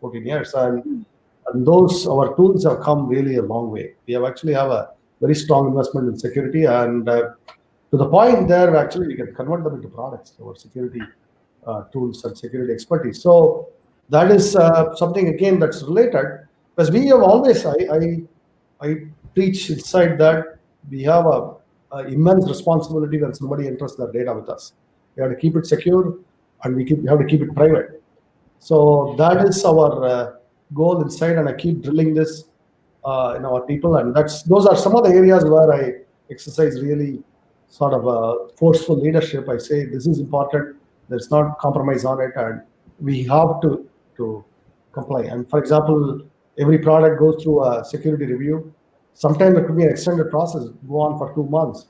and those, our tools have come really a long way. We have a very strong investment in security, and to the point there, actually, we can convert them into products, our security tools and security expertise. So that is something, again, that's related, because we have always, I preach inside that we have a immense responsibility when somebody enters their data with us. We have to keep it secure, and we have to keep it private. So that is our goal inside, and I keep drilling this in our people, and those are some of the areas where I exercise really sort of forceful leadership. I say this is important. There's not compromise on it, and we have to comply. And for example, every product goes through a security review. Sometimes it could be an extended process, go on for 2 months,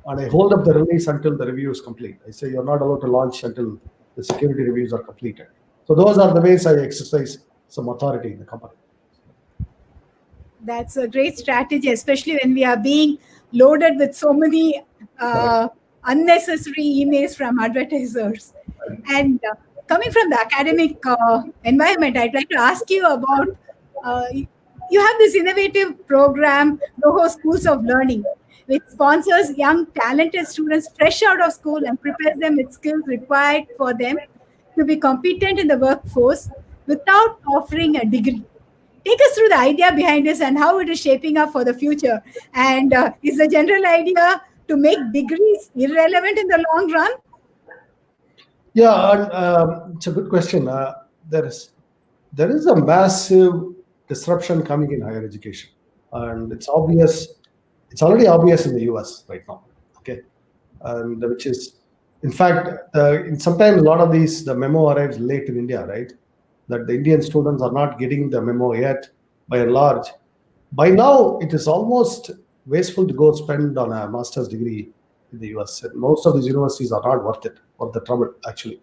and I hold up the release until the review is complete. I say you're not allowed to launch until the security reviews are completed. So those are the ways I exercise some authority in the company. That's a great strategy, especially when we are being loaded with so many unnecessary emails from advertisers. And coming from the academic environment, I'd like to ask you about, you have this innovative program, Zoho Schools of Learning, which sponsors young, talented students fresh out of school and prepares them with skills required for them to be competent in the workforce without offering a degree. Take us through the idea behind this and how it is shaping up for the future. And is the general idea to make degrees irrelevant in the long run? Yeah, it's a good question. There is a massive disruption coming in higher education, and it's obvious. It's already obvious in the US right now. Okay, and which is, in fact, sometimes a lot of the memo arrives late in India, right? That the Indian students are not getting the memo yet, by and large. By now, it is almost wasteful to go spend on a master's degree in the US. And most of these universities are not worth the trouble, actually.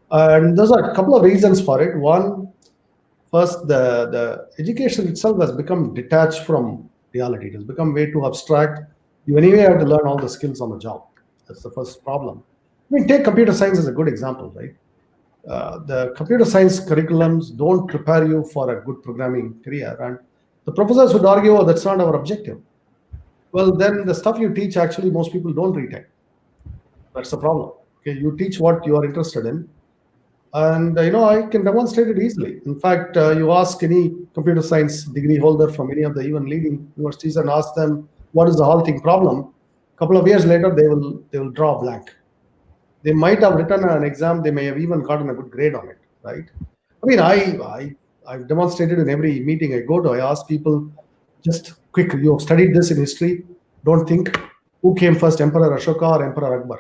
And there's a couple of reasons for it. One, first, the education itself has become detached from reality. It has become way too abstract. You anyway have to learn all the skills on the job. That's the first problem. I mean, take computer science as a good example, right? The computer science curriculums don't prepare you for a good programming career. And the professors would argue, oh, that's not our objective. Well, then the stuff you teach, actually, most people don't retain. That's the problem. Okay, you teach what you are interested in. And, I can demonstrate it easily. In fact, you ask any computer science degree holder from any of the even leading universities and ask them, what is the halting problem? A couple of years later, they will draw a blank. They might have written an exam. They may have even gotten a good grade on it, right? I mean, I've demonstrated in every meeting I go to. I ask people, just quick, you have studied this in history. Don't think who came first, Emperor Ashoka or Emperor Akbar.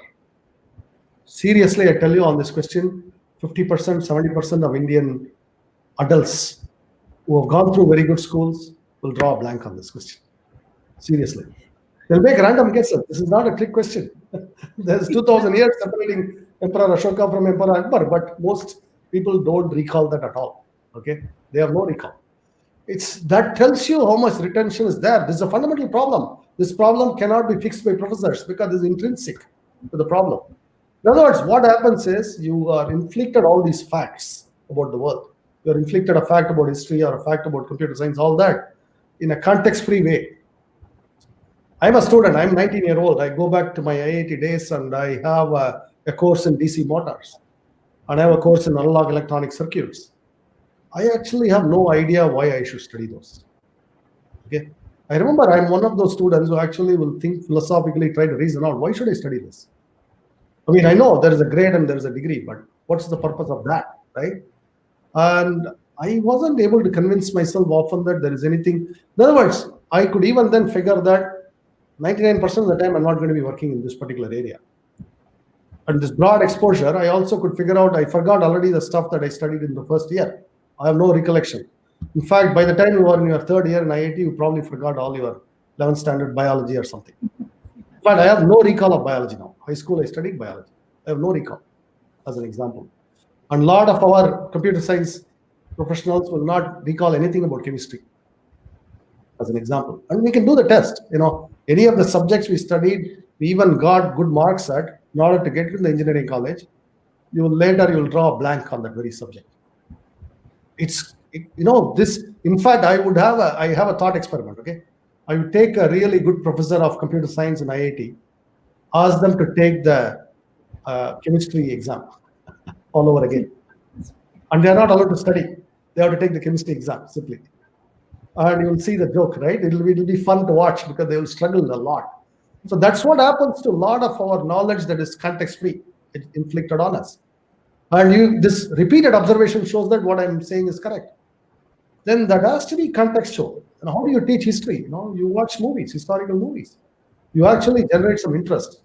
Seriously, I tell you on this question, 50%, 70% of Indian adults who have gone through very good schools will draw a blank on this question. Seriously. They'll make random guesses. This is not a trick question. There's 2000 years separating Emperor Ashoka from Emperor Akbar, but most people don't recall that at all. Okay? They have no recall. That tells you how much retention is there. This is a fundamental problem. This problem cannot be fixed by professors because it's intrinsic to the problem. In other words, what happens is you are inflicted all these facts about the world. You're inflicted a fact about history or a fact about computer science, all that in a context-free way. I'm a student, I'm 19-year-old. I go back to my IIT days and I have a course in DC motors. And I have a course in analog electronic circuits. I actually have no idea why I should study those. Okay. I remember I'm one of those students who actually will think philosophically, try to reason out, why should I study this? I mean, I know there is a grade and there is a degree, but what's the purpose of that, right? And I wasn't able to convince myself often that there is anything. In other words, I could even then figure that 99% of the time I'm not going to be working in this particular area. And this broad exposure, I also could figure out, I forgot already the stuff that I studied in the first year. I have no recollection. In fact, by the time you are in your third year in IIT, you probably forgot all your 11th standard biology or something. But I have no recall of biology now. High school, I studied biology. I have no recall, as an example. And a lot of our computer science professionals will not recall anything about chemistry, as an example. And we can do the test. Any of the subjects we studied, we even got good marks at in order to get to the engineering college. You'll draw a blank on that very subject. This. In fact, I have a thought experiment. Okay, I would take a really good professor of computer science in IIT, ask them to take the chemistry exam all over again, and they are not allowed to study. They have to take the chemistry exam simply. And you'll see the joke, right? It'll be fun to watch because they will struggle a lot. So that's what happens to a lot of our knowledge that is context-free, inflicted on us. And this repeated observation shows that what I'm saying is correct. Then that has to be contextual. And how do you teach history? You watch movies, historical movies. You actually generate some interest.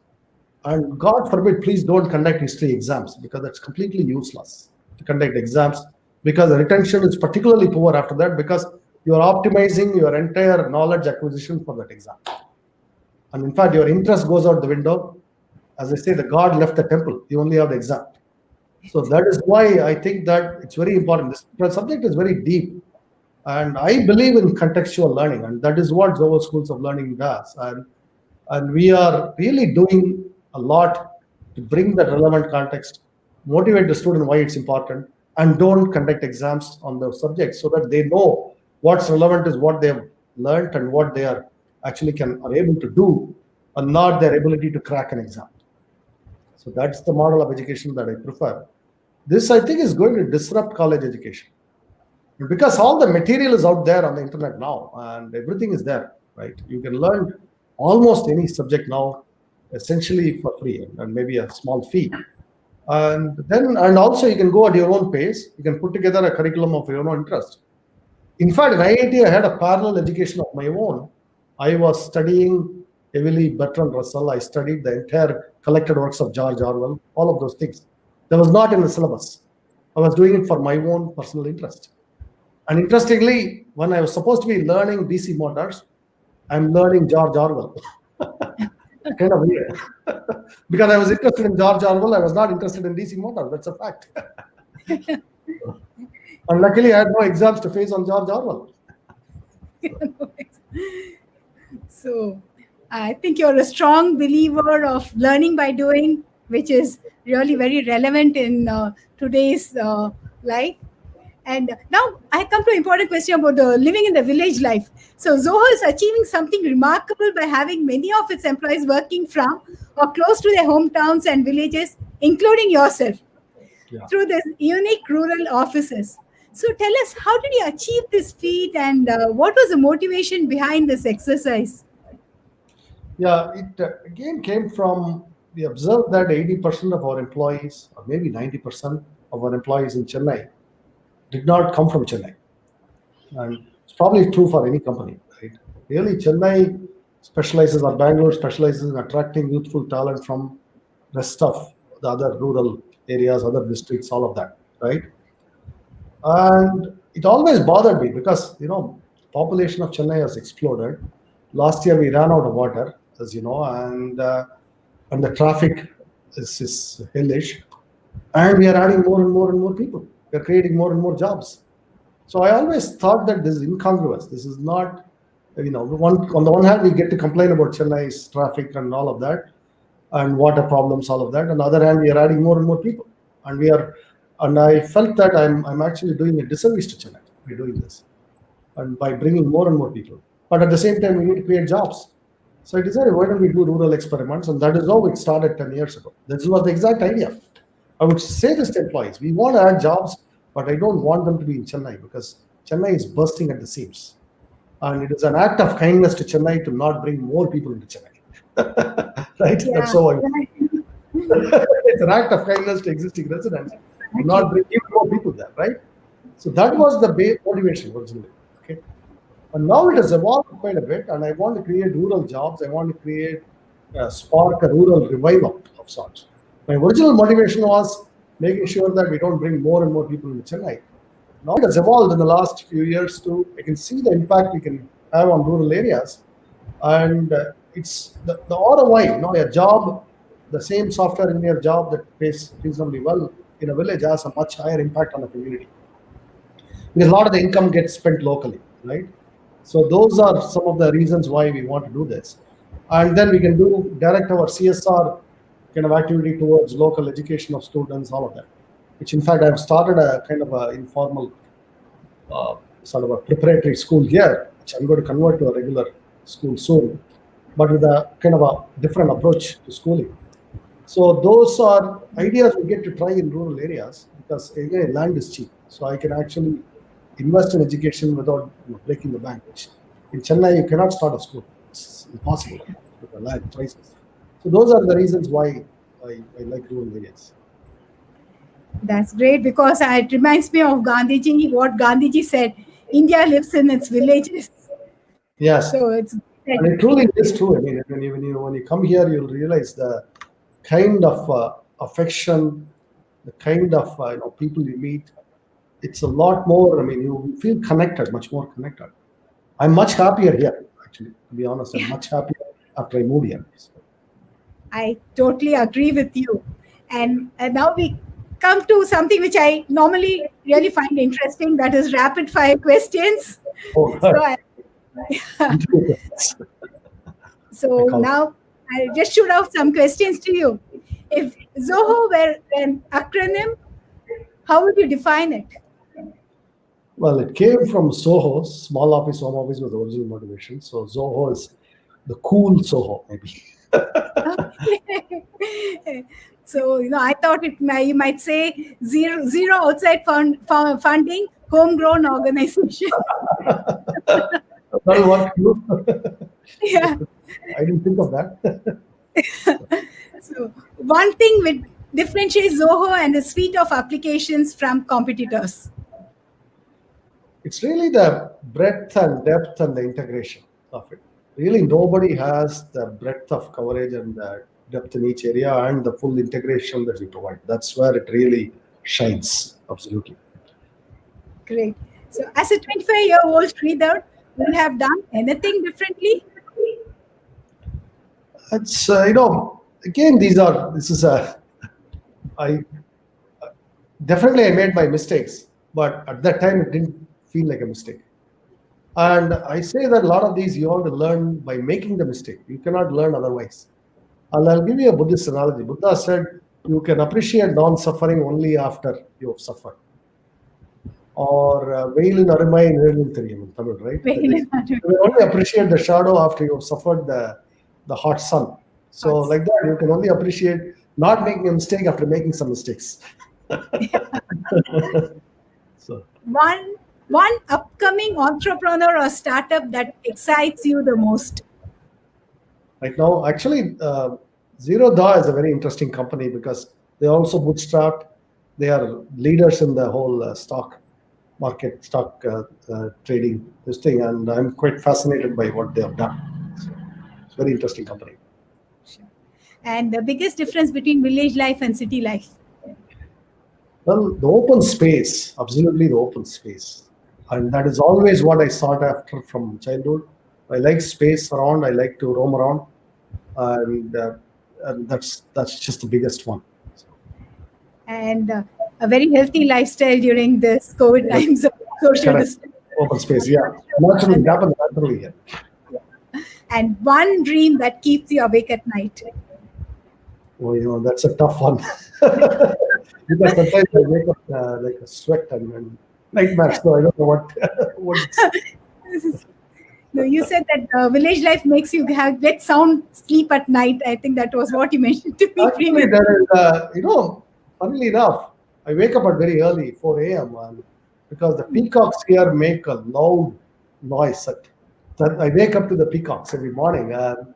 And God forbid, please don't conduct history exams because that's completely useless to conduct exams because the retention is particularly poor after that because you are optimizing your entire knowledge acquisition for that exam. And in fact, your interest goes out the window. As I say, the God left the temple. You only have the exam. So that is why I think that it's very important. This subject is very deep. And I believe in contextual learning. And that is what Zoho Schools of Learning does. And we are really doing a lot to bring that relevant context, motivate the student why it's important, and don't conduct exams on those subjects so that they know what's relevant is what they have learned and what they are actually are able to do, and not their ability to crack an exam. So that's the model of education that I prefer. This, I think, is going to disrupt college education because all the material is out there on the internet now, and everything is there, right? You can learn almost any subject now, essentially for free, and maybe a small fee. And also you can go at your own pace. You can put together a curriculum of your own interest. In fact, in IIT, I had a parallel education of my own. I was studying heavily Bertrand Russell. I studied the entire collected works of George Orwell, all of those things. That was not in the syllabus. I was doing it for my own personal interest. And interestingly, when I was supposed to be learning DC motors, I'm learning George Orwell. Kind of weird. Because I was interested in George Orwell, I was not interested in DC motors. That's a fact. And luckily, I had no exams to face on George Orwell. So, I think you're a strong believer of learning by doing, which is really very relevant in today's life. And now I come to an important question about the living in the village life. So Zoho is achieving something remarkable by having many of its employees working from or close to their hometowns and villages, including yourself, through these unique rural offices. So tell us, how did you achieve this feat and what was the motivation behind this exercise? Yeah, it again came from, we observed that 80% of our employees, or maybe 90% of our employees in Chennai, did not come from Chennai. And it's probably true for any company, right? Really, Chennai specializes, or Bangalore specializes in attracting youthful talent from rest of the other rural areas, other districts, all of that, right? And it always bothered me because, population of Chennai has exploded. Last year we ran out of water, as you know, and the traffic is hellish, and we are adding more and more and more people. We are creating more and more jobs. So I always thought that this is incongruous. This is not, on the one hand, we get to complain about Chennai's traffic and all of that, and water problems, all of that. On the other hand, we are adding more and more people, and I felt that I'm actually doing a disservice to Chennai by doing this, and by bringing more and more people. But at the same time, we need to create jobs. So I decided, why don't we do rural experiments? And that is how it started 10 years ago. This was the exact idea. I would say this to employees, we want to add jobs, but I don't want them to be in Chennai because Chennai is bursting at the seams. And it is an act of kindness to Chennai to not bring more people into Chennai. Right? Yeah. That's so it's an act of kindness to existing residents to not bring even more people there, right? So that was the motivation originally. Okay. And now it has evolved quite a bit, and I want to create rural jobs. I want to spark a rural revival of sorts. My original motivation was making sure that we don't bring more and more people into Chennai. Now it has evolved in the last few years I can see the impact we can have on rural areas. And it's the ROI, a job, the same software engineer job that pays reasonably well in a village has a much higher impact on the community. Because a lot of the income gets spent locally, right? So those are some of the reasons why we want to do this. And then we can direct our CSR kind of activity towards local education of students, all of that. Which in fact, I've started a kind of a informal sort of a preparatory school here, which I'm going to convert to a regular school soon, but with a kind of a different approach to schooling. So those are ideas we get to try in rural areas because again, land is cheap. So I can actually invest in education without breaking the bank. In Chennai, you cannot start a school. It's impossible with the land prices. So those are the reasons why I like rural areas. That's great because it reminds me of Gandhiji, what Gandhiji said, India lives in its villages. Yes. So it's and it truly is true. I mean, when you come here, you'll realize the kind of affection, the kind of people you meet. It's a lot more. I mean, you feel connected, much more connected. I'm much happier here, actually. To be honest, I'm much happier after I moved here. I totally agree with you. And now we come to something which I normally really find interesting. That is rapid fire questions. So now I'll just shoot out some questions to you. If Zoho were an acronym, how would you define it? Well, it came from Soho. Small office, home office was the original motivation. So Zoho is the cool Soho, maybe. So, I thought you might say zero outside funding, homegrown organization. That'll work too. Yeah. I didn't think of that. So, one thing which differentiates Zoho and a suite of applications from competitors. It's really the breadth and depth and the integration of it. Really, nobody has the breadth of coverage and the depth in each area and the full integration that we provide. That's where it really shines. Absolutely. Great. So, as a 25-year-old Sridhar, would you have done anything differently? It's again, I definitely I made my mistakes, but at that time it didn't feel like a mistake. And I say that a lot of these you have to learn by making the mistake. You cannot learn otherwise. And I'll give you a Buddhist analogy. Buddha said you can appreciate non-suffering only after you have suffered. Or veil in arumai in Tamil, right? You can only appreciate the shadow after you have suffered the hot sun. So like that, you can only appreciate not making a mistake after making some mistakes. So one upcoming entrepreneur or startup that excites you the most? Right now, actually, Zerodha is a very interesting company because they also bootstrapped. They are leaders in the whole stock market, stock trading, this thing, and I'm quite fascinated by what they have done. So it's a very interesting company. Sure. And the biggest difference between village life and city life? Well, the open space, absolutely the open space. And that is always what I sought after from childhood. I like space around. I like to roam around, and that's just the biggest one. And a very healthy lifestyle during this COVID times of social distance. Open space, yeah. Naturally, happen naturally. Yeah. And one dream that keeps you awake at night. Well, that's a tough one. Because sometimes I wake up like a sweat and nightmares, so I don't know what. No, you said that village life makes you get sound sleep at night. I think that was what you mentioned to me. Actually, there is, funnily enough, I wake up at very early, 4 a.m. Because the peacocks here make a loud noise. I wake up to the peacocks every morning, and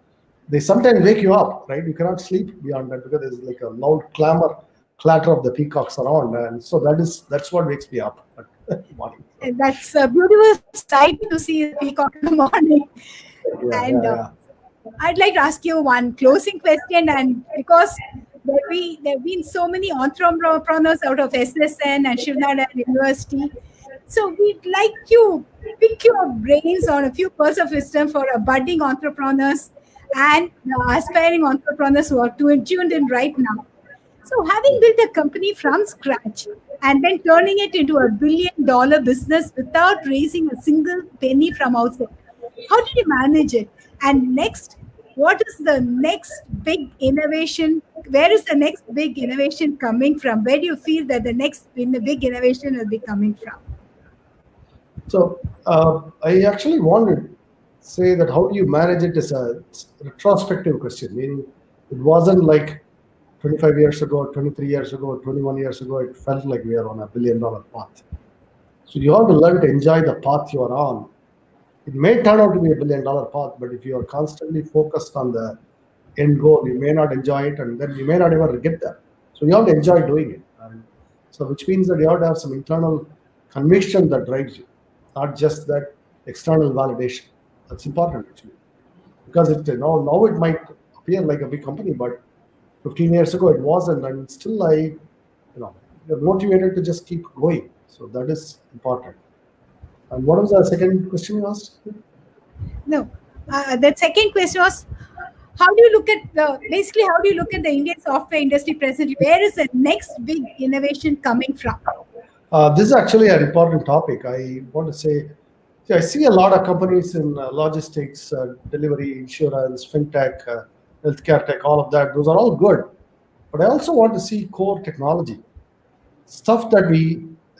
they sometimes wake you up, right? You cannot sleep beyond that because there's like a loud clatter of the peacocks around, and so that's what wakes me up at morning. And that's a beautiful sight to see the peacock in the morning. I'd like to ask you one closing question, and because there have been so many entrepreneurs out of SSN and Srinagar University, so we'd like you pick your brains on a few pearls of wisdom for a budding entrepreneurs and aspiring entrepreneurs who are tuned in right now. So having built a company from scratch and then turning it into $1 billion business without raising a single penny from outside, how did you manage it? And next, what is the next big innovation? Where is the next big innovation coming from? Where do you feel that the next big innovation will be coming from? So I actually wanted to say that how do you manage it is a retrospective question, meaning it wasn't like 25 years ago, 23 years ago, 21 years ago, it felt like we are on $1 billion path. So you have to learn to enjoy the path you are on. It may turn out to be $1 billion path, but if you are constantly focused on the end goal, you may not enjoy it, and then you may not ever get there. So you have to enjoy doing it. And so which means that you have to have some internal conviction that drives you, not just that external validation. That's important actually, because now it might appear like a big company, but 15 years ago it wasn't, and still you're motivated to just keep going. So that is important. And what was the second question you asked? No, the second question was, how do you look at the Indian software industry presently? Where is the next big innovation coming from? This is actually an important topic. I want to say, I see a lot of companies in logistics, delivery, insurance, fintech, healthcare tech, all of that. Those are all good. But I also want to see core technology, stuff that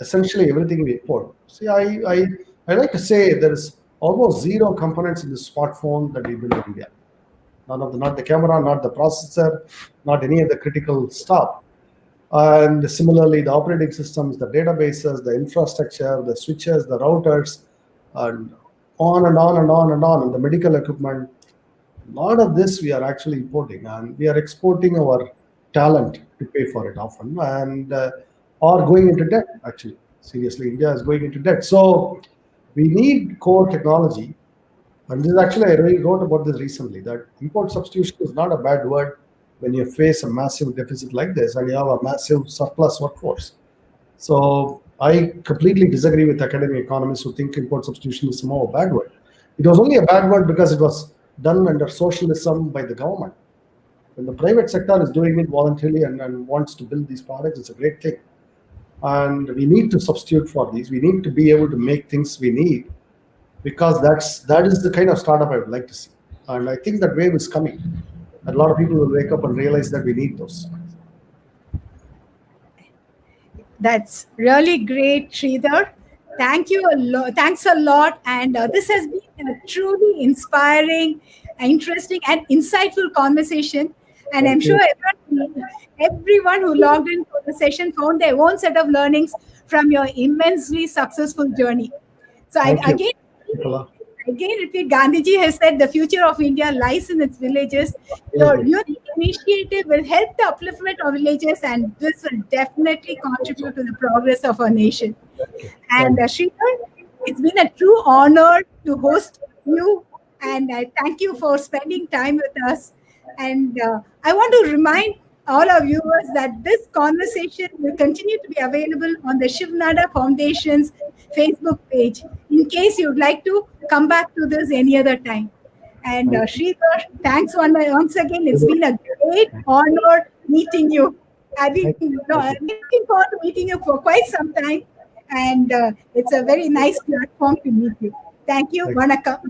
essentially everything we import. See, I like to say there is almost zero components in the smartphone that we build in India. Not the camera, not the processor, not any of the critical stuff. And similarly, the operating systems, the databases, the infrastructure, the switches, the routers, and on and on and on and on, and the medical equipment. A lot of this we are actually importing, and we are exporting our talent to pay for it often, and or going into debt. Actually, seriously, India is going into debt. So we need core technology. And this is actually, I really wrote about this recently, that import substitution is not a bad word when you face a massive deficit like this and you have a massive surplus workforce. So I completely disagree with academic economists who think import substitution is somehow a bad word. It was only a bad word because it was done under socialism by the government. When the private sector is doing it voluntarily and wants to build these products, it's a great thing. And we need to substitute for these. We need to be able to make things we need, because that is the kind of startup I would like to see. And I think that wave is coming. A lot of people will wake up and realize that we need those. That's really great, Sridhar. Thank you a lot. Thanks a lot. And this has been a truly inspiring, interesting, and insightful conversation. And I'm sure everyone who logged in for the session found their own set of learnings from your immensely successful journey. So again repeat, Gandhiji has said the future of India lies in its villages. Your unique initiative will help the upliftment of villages, and this will definitely contribute to the progress of our nation. And Sridhar, it's been a true honor to host you, and I thank you for spending time with us. And I want to remind all our viewers that this conversation will continue to be available on the Shivnada Foundation's Facebook page in case you'd like to come back to this any other time. And Sridhar, thanks once again. It's been a great honor meeting you. I've been looking forward to meeting you for quite some time. And it's a very nice platform to meet you. Thank you. Vanakkam.